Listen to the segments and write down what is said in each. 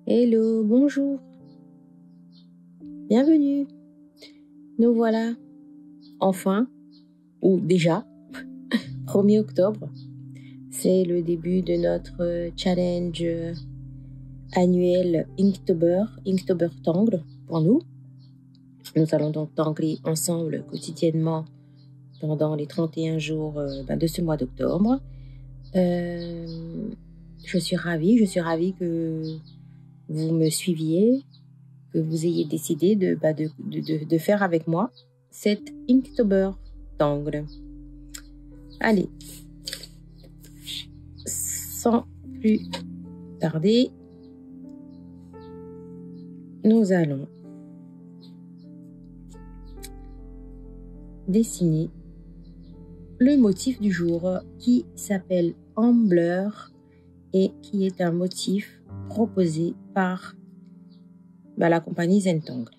Hello, bonjour, bienvenue. Nous voilà, enfin, ou déjà, 1er octobre. C'est le début de notre challenge annuel Inktober Tangle pour nous. Nous allons donc tangler ensemble quotidiennement pendant les 31 jours de ce mois d'octobre. Je suis ravie que vous me suiviez, que vous ayez décidé de faire avec moi cet Inktober Tangle. Allez, sans plus tarder, nous allons dessiner le motif du jour qui s'appelle Ambler et qui est un motif proposé par la compagnie Zentangle.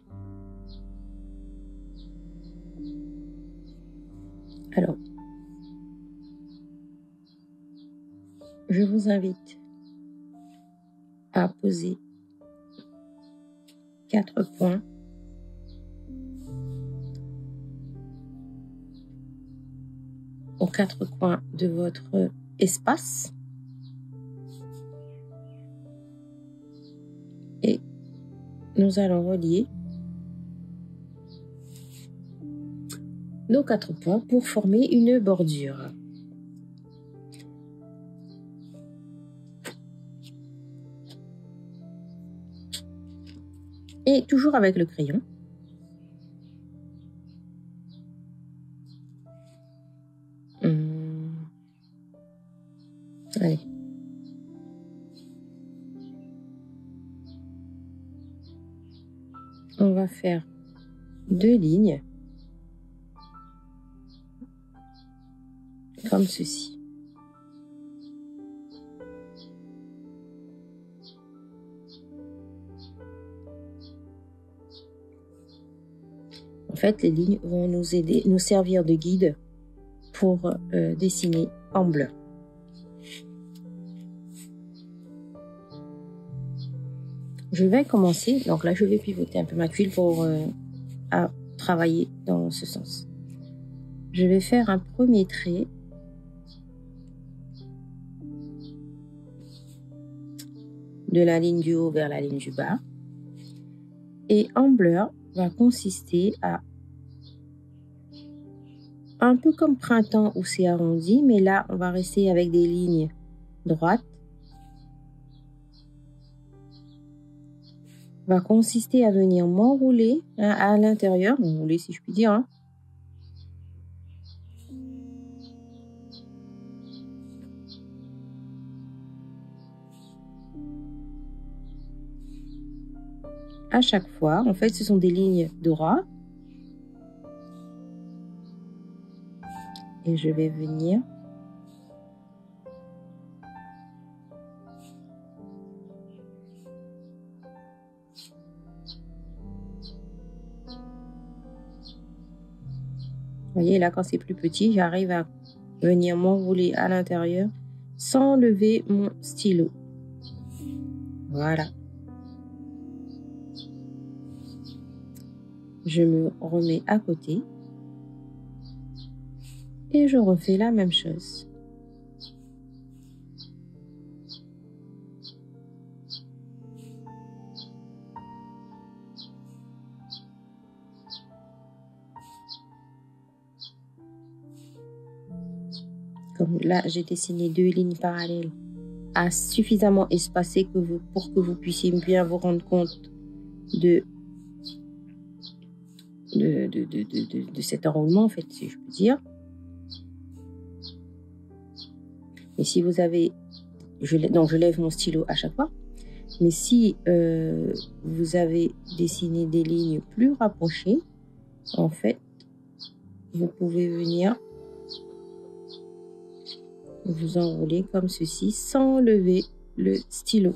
Alors, je vous invite à poser 4 points aux 4 coins de votre espace et nous allons relier nos 4 points pour former une bordure. Et toujours avec le crayon, allez. On va faire 2 lignes comme ceci. En fait, les lignes vont nous servir de guide pour dessiner Ambler. Je vais commencer, donc là je vais pivoter un peu ma tuile pour travailler dans ce sens. Je vais faire un premier trait de la ligne du haut vers la ligne du bas. Et Ambler va consister à, un peu comme printemps où c'est arrondi, mais là on va rester avec des lignes droites, va consister à venir m'enrouler à l'intérieur, m'enrouler si je puis dire, à chaque fois. En fait, ce sont des lignes droites. Et je vais venir vous voyez, là, quand c'est plus petit, j'arrive à venir m'enrouler à l'intérieur sans lever mon stylo. Voilà. Je me remets à côté et je refais la même chose. Comme là, j'ai dessiné 2 lignes parallèles à suffisamment espacées pour que vous puissiez bien vous rendre compte de cet enroulement, en fait, si je peux dire. Et si vous avez... donc, je lève mon stylo à chaque fois. Mais si vous avez dessiné des lignes plus rapprochées, en fait, vous pouvez venir vous enrouler comme ceci sans lever le stylo.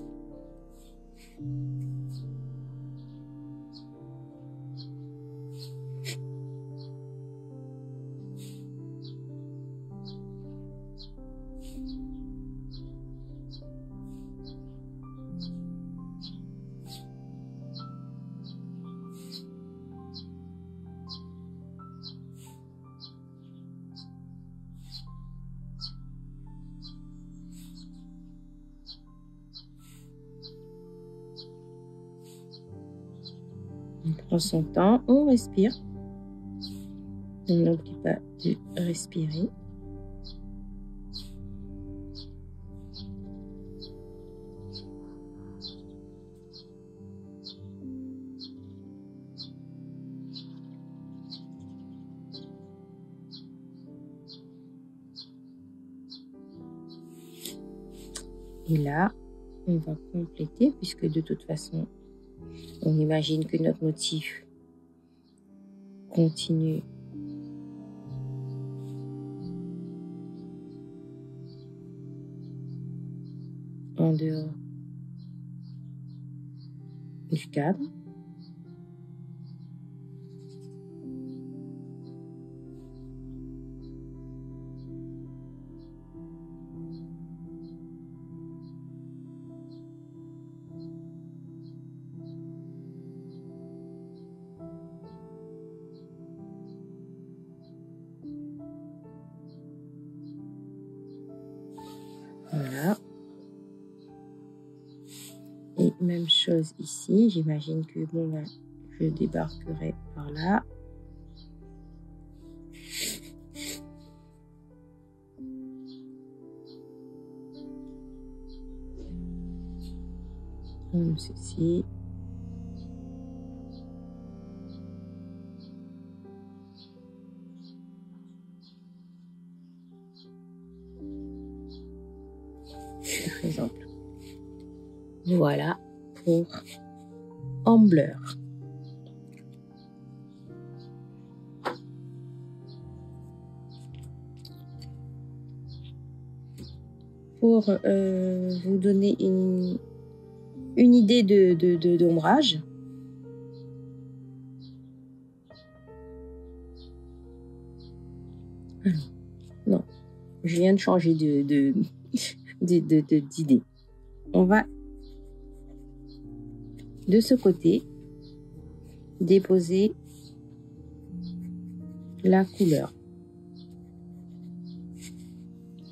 On prend son temps, on respire. On n'oublie pas de respirer. Et là, on va compléter puisque de toute façon, on imagine que notre motif continue en dehors du cadre. Voilà. Et même chose ici, j'imagine que bon, ben, je débarquerai par là. Comme ceci. Par exemple. Voilà pour Ambler. Pour vous donner une idée d'ombrage, non, je viens de changer d'idée. On va de ce côté déposer la couleur.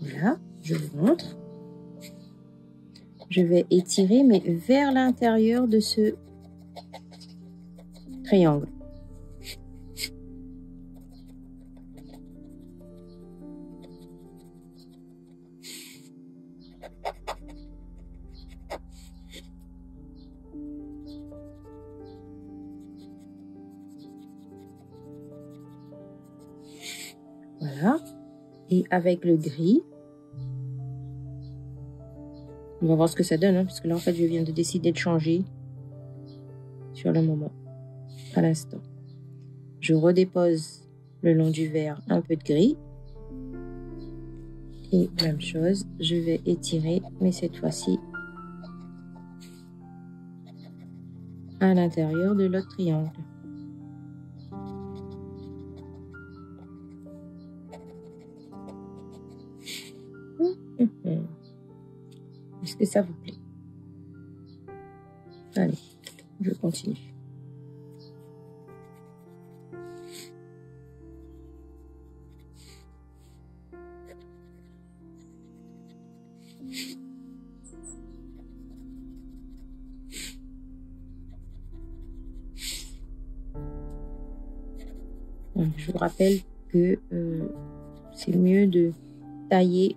Voilà, je vous montre. Je vais étirer, mais vers l'intérieur de ce triangle. Voilà. Et avec le gris, on va voir ce que ça donne, hein, parce que là, en fait, je viens de décider de changer sur le moment, à l'instant. Je redépose le long du verre un peu de gris. Et même chose, je vais étirer, mais cette fois-ci à l'intérieur de l'autre triangle. Est-ce que ça vous plaît? Allez, je continue. Je vous rappelle que c'est mieux de tailler,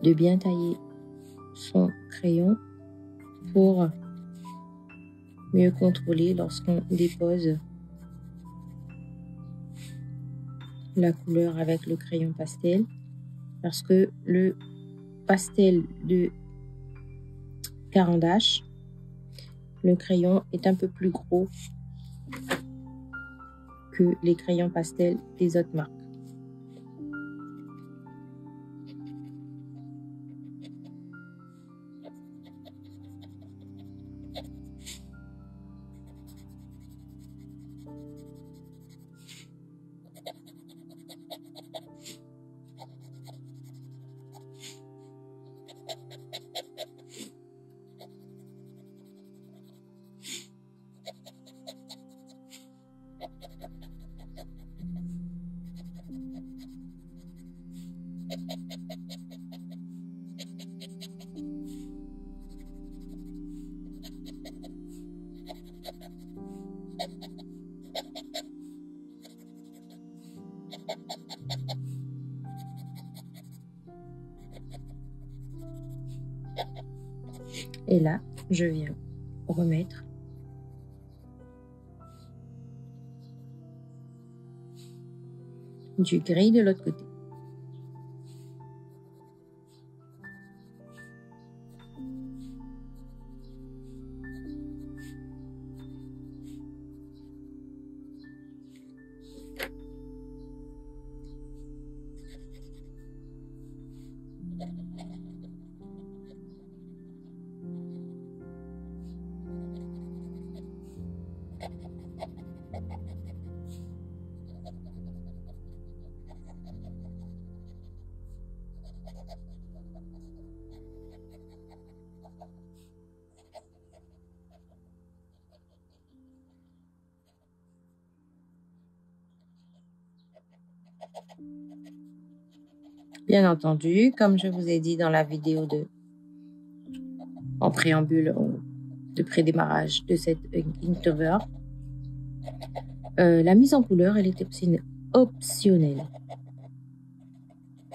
de bien tailler son crayon pour mieux contrôler lorsqu'on dépose la couleur avec le crayon pastel, parce que le pastel de Caran d'Ache, le crayon est un peu plus gros que les crayons pastels des autres marques. Et là, je viens remettre du gris de l'autre côté. Bien entendu, comme je vous ai dit dans la vidéo en préambule de pré-démarrage de cette Inktober, la mise en couleur, elle est optionnelle.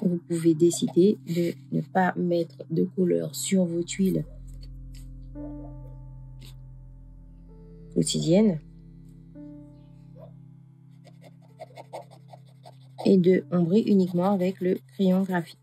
Vous pouvez décider de ne pas mettre de couleur sur vos tuiles quotidiennes et de ombrer uniquement avec le crayon graphite.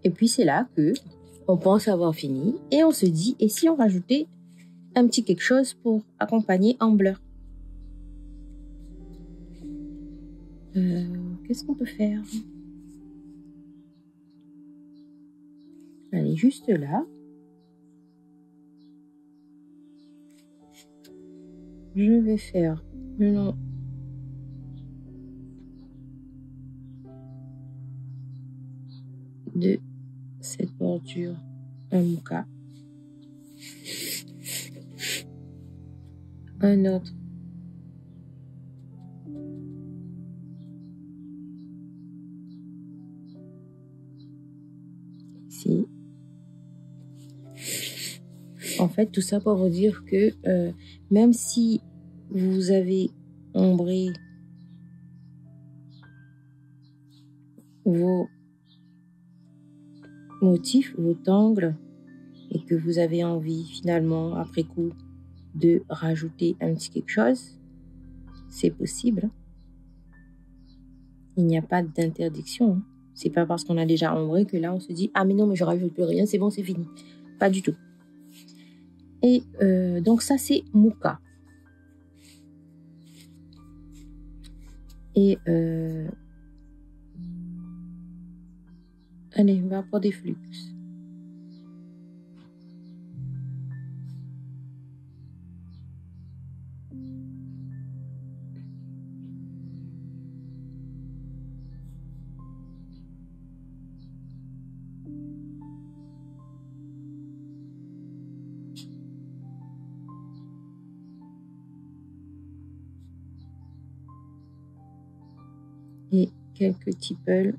Et puis c'est là que on pense avoir fini et on se dit, et si on rajoutait un petit quelque chose pour accompagner en blur? Qu'est-ce qu'on peut faire? Allez, juste là. Je vais faire le long de cette bordure un mocha. Un autre ici. En fait, tout ça pour vous dire que même si vous avez ombré vos motifs, vos angles, et que vous avez envie finalement, après coup, de rajouter un petit quelque chose, c'est possible. Il n'y a pas d'interdiction. C'est pas parce qu'on a déjà ombré que là on se dit ah mais non mais je rajoute plus rien, c'est bon, c'est fini. Pas du tout. Et donc ça c'est mocha. Et allez, on va pour des flux. Et quelques tipples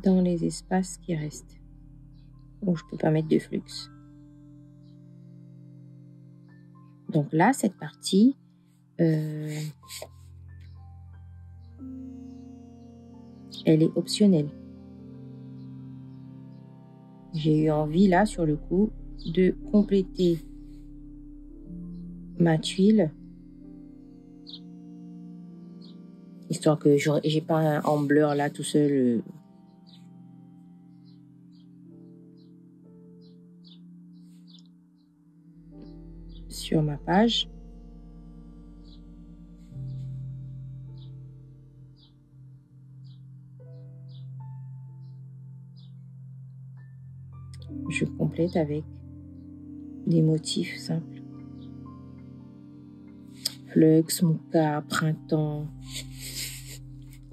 dans les espaces qui restent où je peux pas mettre de flux. Donc là, cette partie, elle est optionnelle. J'ai eu envie là, sur le coup, de compléter ma tuile, histoire que j'ai pas un blur là tout seul. Sur ma page. Je complète avec des motifs simples. Flux, mocha, printemps,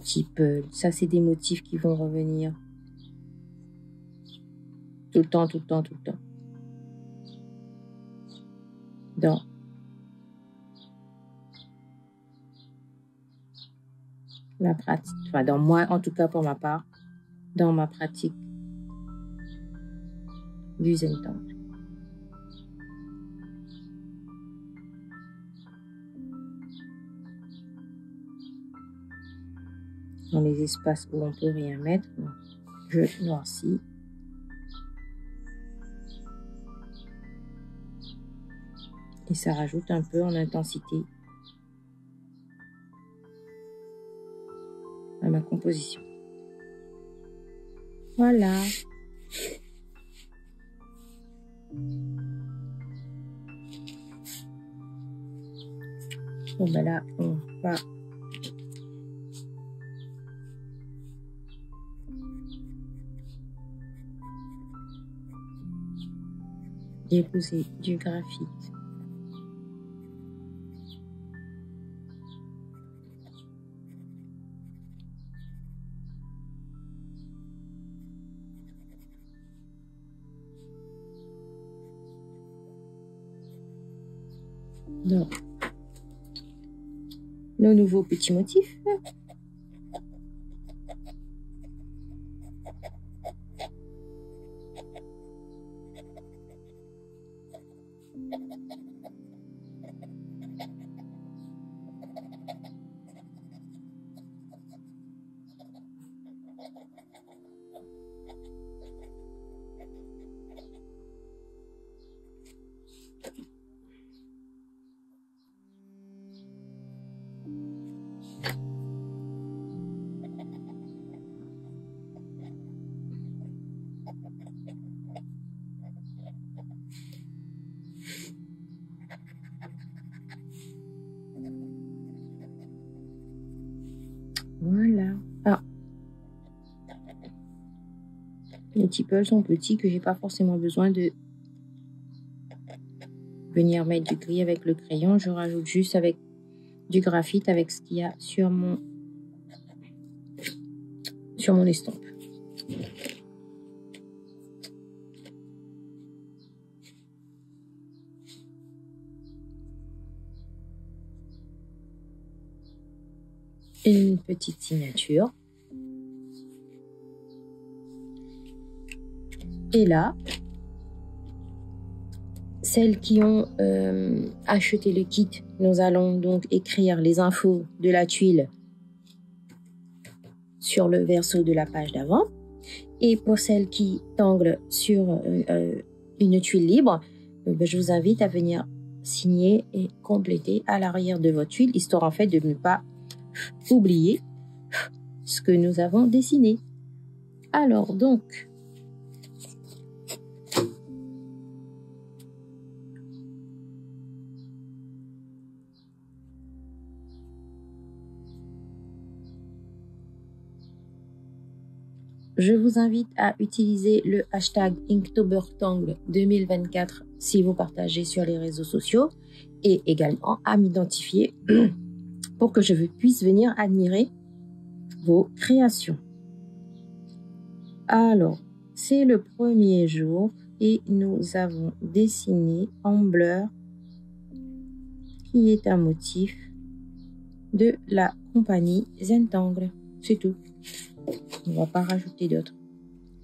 tipple. Ça, c'est des motifs qui vont revenir tout le temps, tout le temps, tout le temps. la pratique, enfin dans moi, en tout cas pour ma part, dans ma pratique du Zentangle. Dans les espaces où on peut rien mettre, je noircis. Et ça rajoute un peu en intensité à ma composition. Voilà. Bon ben là, on va déposer du graphite dans nos nouveaux petits motifs. Voilà. Ah. Les tiples sont petits que j'ai pas forcément besoin de venir mettre du gris avec le crayon. Je rajoute juste avec du graphite avec ce qu'il y a sur mon estompe. Une petite signature. Et là, celles qui ont acheté le kit, nous allons donc écrire les infos de la tuile sur le verso de la page d'avant. Et pour celles qui tanglent sur une tuile libre, je vous invite à venir signer et compléter à l'arrière de votre tuile, histoire en fait de ne pas oublier ce que nous avons dessiné. Alors donc, je vous invite à utiliser le hashtag Inktobertangle 2024 si vous partagez sur les réseaux sociaux et également à m'identifier pour que je puisse venir admirer vos créations. Alors, c'est le premier jour et nous avons dessiné en blur qui est un motif de la compagnie Zentangle. C'est tout. On ne va pas rajouter d'autres.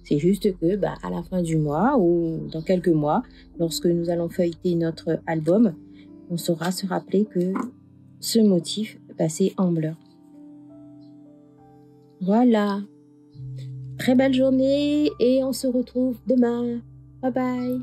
C'est juste que à la fin du mois ou dans quelques mois, lorsque nous allons feuilleter notre album, on saura se rappeler que ce motif c'est en blur. Voilà. Très belle journée et on se retrouve demain. Bye bye.